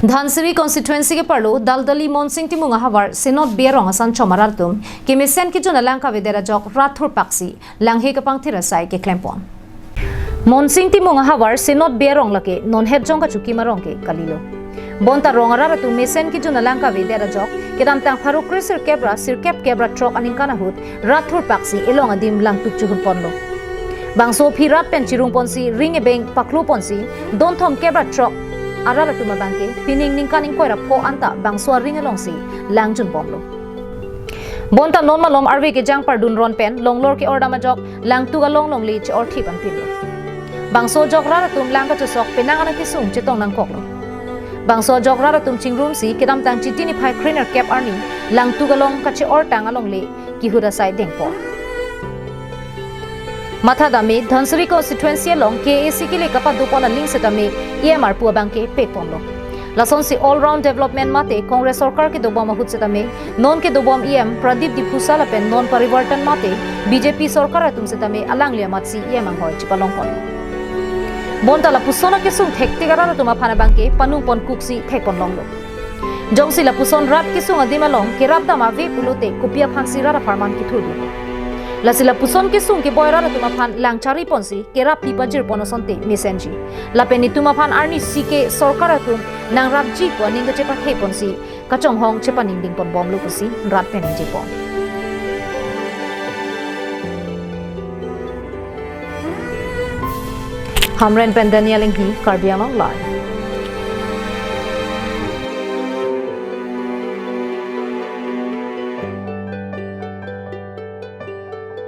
Dhansiri constituency ke parlo Daldoli Monsing Timung ahavar Sinod Bey rong asan chomaraltum ke mesen ki juna langka vedera jok rathur paksi alanghe kapangthir sai ke klempon Monsing Timung ahavar Sinod Bey rong lake non het jong ka chuki marong ke kalilo bonta rong arara tu mesen ki juna langka vedera jok ke dam tang pharu krisir kebra sirkep kebra trok aning kana hut rathur paksi elong adim lang tuk chuhun ponlo bangso phirat pen chirung ponsi ring e beng paklu ponsi don thom kebra trok arara tuma bangke pining ningkaning koira po anta bangswa ring along si langjun bomlo bonta non malom arve ke jang par dun ron pen longlor ke orda ma jok lang tu ga long long li che or thip an pinlo bangso jok rara tum lang ka chosok penang ana ki sung che tong nang koklo bangso jok rara tum chingrum si kedam tang chitini phai cleaner cap arni lang tu ga long ka che or tang along le ki hura sai dengpo Mathadami Dhansiri constituency along KAC ke le kapa dupona link setame EMR pu bangke peponlo lason si all round development mate Congress sarkar ke dobam hut setame non ke dobam EM Pradeep Dipusala pen non Parivartan mate BJP sarkar atum setame alanghe matsi EM ang hoy chipalong pon bontala pusona ke sung thekte gara tuma phana bangke panung pon kuksi thekpon longlo jongsi la puson rat ke sung adimalong ke rabda ma ve pulote kupia phansi ra farman ki thulu Lasila puson ke sung ke boyra na tumaphan langchari ponsi kera pipajir ponosonte mesenji lapeni tumaphan arni sike sarkar atum nang rabji ko ninga chepa the ponsi kachong hong chepa ningding pon bomlu kusi rat pen jipon Hamren Pendanialing hi Karbiamang Live